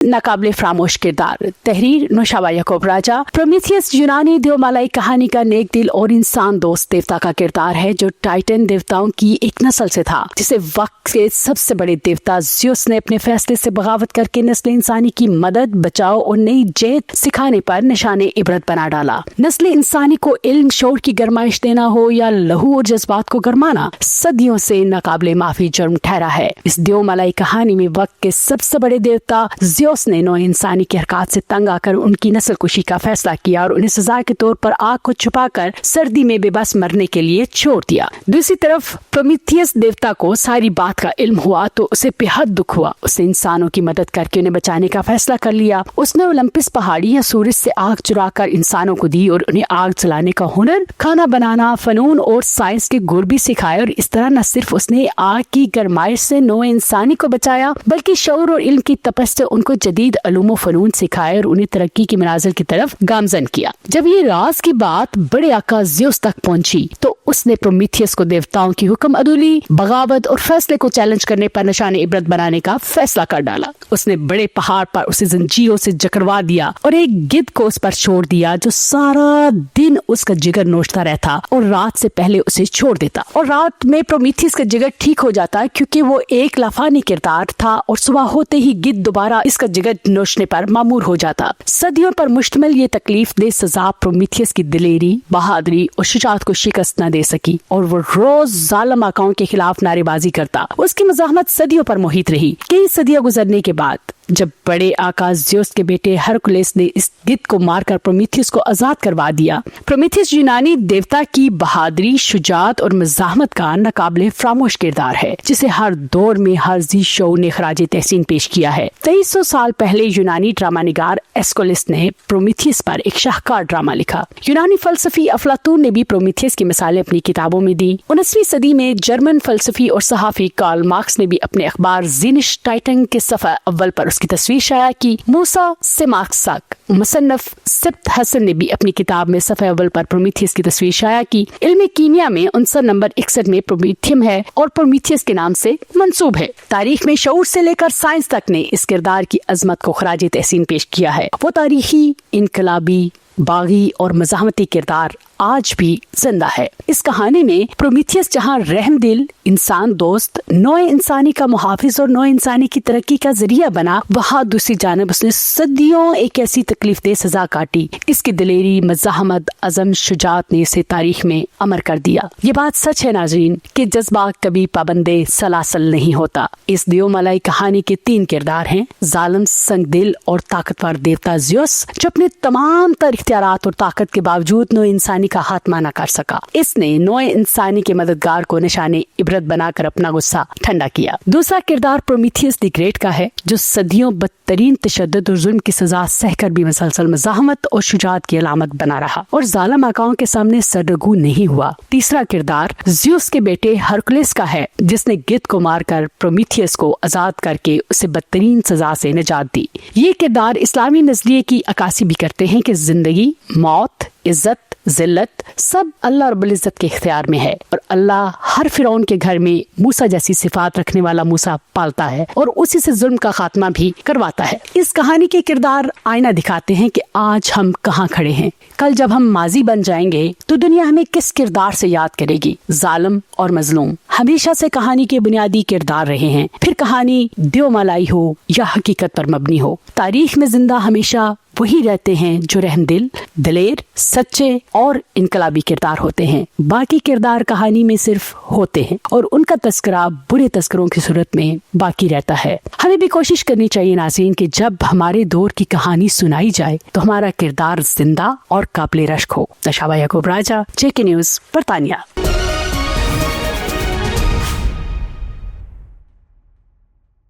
नाकाबिले फरामोश किरदार। तहरीर नौशाबा याकूब राजा। प्रोमीथियस यूनानी देवमालाई कहानी का नेक दिल और इंसान दोस्त देवता का किरदार है जो टाइटन देवताओं की एक नस्ल से था, जिसे वक्त के सबसे बड़े देवता ज़्यूस ने अपने फैसले से बगावत करके नस्ल इंसानी की मदद, बचाव और नई जेत सिखाने पर निशाने इबरत बना डाला। नस्ल इंसानी को इल्म शोर की गरमाइश देना हो या लहू और जज्बात को गरमाना, सदियों से नाकाबिले माफी जुर्म ठहरा है। इस देवमालाई कहानी में वक्त के सबसे बड़े देवता ज़्यूस ने नौ इंसानी की हरकत से तंग आकर उनकी नस्ल कुशी का फैसला किया और उन्हें सजा के तौर पर आग को छुपाकर सर्दी में बेबस मरने के लिए छोड़ दिया। दूसरी तरफ प्रोमीथियस देवता को सारी बात का इल्म हुआ तो उसे बेहद दुख हुआ। उसने इंसानों की मदद करके उन्हें बचाने का फैसला कर लिया। उसने ओलंपिस पहाड़ी या सूरज से आग चुराकर इंसानों को दी और उन्हें आग जलाने का हुनर, खाना बनाना, फनून और साइंस के गुर भी सिखाए। और इस तरह न सिर्फ उसने आग की गरमाइश से नौ इंसानी को बचाया, बल्कि शऊर और इल्म की तपस से उनको जदीद अलूम फनून सिखाए और उन्हें तरक्की की मनाजिल की तरफ गामजन किया। जब ये राज की बात बड़े आका ज़्यूस तक पहुंची तो उसने प्रोमीथियस को देवताओं की हुक्म अदूली, बगावत और फैसले को चैलेंज करने पर निशाने इबरत बनाने का फैसला कर डाला। उसने बड़े पहाड़ पर उसे जंजीरों से जकड़वा दिया और एक गिद्ध को उस पर छोड़ दिया जो सारा दिन उसका जिगर नोचता रहता और रात से पहले उसे छोड़ देता। और रात में प्रोमीथियस का जिगर ठीक हो जाता क्योंकि वो एक लाफानी किरदार था और सुबह होते ही गिद्ध दोबारा इसका जिगर नोचने पर मामूर हो जाता। सदियों पर मुश्तमिल ये तकलीफ दे सजा प्रोमीथियस की दिलेरी, बहादुरी और शुजाअत को शिकस्त न दे सकी और वो रोज जालिम आकाओं के खिलाफ नारेबाजी करता। उसकी मज़ाहमत सदियों पर मुहित रही। कई सदियां गुजरने के बाद जब बड़े आका ज़्यूस के बेटे हरकुलेस ने इस गिद्ध को मारकर प्रोमीथियस को आजाद करवा दिया। प्रोमीथियस यूनानी देवता की बहादुरी, शुजाअत और मज़ाहमत का नाकाबिले फरामोश किरदार है, जिसे हर दौर में हर जी शो ने खराज तहसीन पेश किया है। 2300 साल पहले यूनानी ड्रामा निगार एस्कोलिस ने प्रोमीथियस पर एक शाहकार ड्रामा लिखा। यूनानी फलसफी अफलातून ने भी प्रोमीथियस की मिसालें अपनी किताबों में दी। 19वीं सदी में जर्मन फलसफी और सहाफी कार्ल मार्क्स ने भी अपने अखबार ज़ीनिश टाइटन के सफ़ा अव्वल पर की तस्वीर शाया की। मूसा सेमाक्साक मुसन्नफ सिब्त हसन ने भी अपनी किताब में सफ़े अव्वल पर प्रोमीथियस की तस्वीर शाया की। इल्म कीमिया में उनसर नंबर 61 में प्रोमीथियम है और प्रोमीथियस के नाम से मंसूब है। तारीख में शऊर से लेकर साइंस तक ने इस किरदार की अजमत को खराज तहसीन पेश किया है। वो तारीखी, इनकलाबी, बागी और मज़ाहमती किरदार आज भी जिंदा है। इस कहानी में प्रोमीथियस जहाँ रहमदिल, इंसान दोस्त, नौ इंसानी का मुहाफिज और नौ इंसानी की तरक्की का जरिया बना, वहाँ दूसरी जानब उसने सदियों एक ऐसी तकलीफ दे सजा काटी। इसकी दिलेरी, मज़ाहमत, अज़म, शुजाअत ने इसे तारीख में अमर कर दिया। ये बात सच है नाज़रीन कि जज्बा कभी पाबंदे सलासल नहीं होता। इस देवमालाई कहानी के 3 किरदार हैं: जालिम, संगदिल और ताकतवर देवता ज़्यूस, जो अपने तमाम तर इख्तियारात और ताकत के बावजूद नौ इंसानी का खात्मा न कर सका। इसने नौ इंसानी के मददगार को निशाने इबरत बनाकर अपना गुस्सा ठंडा किया। दूसरा किरदार प्रोमीथियस द ग्रेट का है, जो सदियों बदतरीन तशद्दुद और जुल्म की सजा सहकर भी मसलसल मज़ाहमत और शुजाअत की अलामत बना रहा और जालिम आकाओं के सामने सररगू नहीं हुआ। तीसरा किरदार ज़्यूस के बेटे हरकुलेस का है, जिसने गिद्ध को मारकर प्रोमीथियस को आजाद करके उसे बदतरीन सजा से निजात दी। ये किरदार इस्लामी नजरिए की अक्कासी भी करते हैं कि जिंदगी, मौत, इज्जत, जिल्लत सब अल्लाह रब्बुल इज्जत के इख्तियार में है और अल्लाह हर फिरौन के घर में मूसा जैसी सिफात रखने वाला मूसा पालता है और उसी से जुल्म का खात्मा भी करवाता है। इस कहानी के किरदार आईना दिखाते हैं कि आज हम कहाँ खड़े हैं। कल जब हम माजी बन जाएंगे तो दुनिया हमें किस किरदार से याद करेगी। जालिम और मजलूम हमेशा से कहानी के बुनियादी किरदार रहे हैं, फिर कहानी देवमालाई हो या हकीकत पर मबनी हो। तारीख में जिंदा हमेशा वही रहते हैं जो रहमदिल, दिलेर, सच्चे और इनकलाबी किरदार होते हैं। बाकी किरदार कहानी में सिर्फ होते हैं और उनका तस्करा बुरे तस्करों की सूरत में बाकी रहता है। हमें भी कोशिश करनी चाहिए नाज़रीन कि जब हमारे दौर की कहानी सुनाई जाए तो हमारा किरदार जिंदा और काबिल रश्क हो। नौशाबा याकूब राजा, JK न्यूज़, बरतानिया।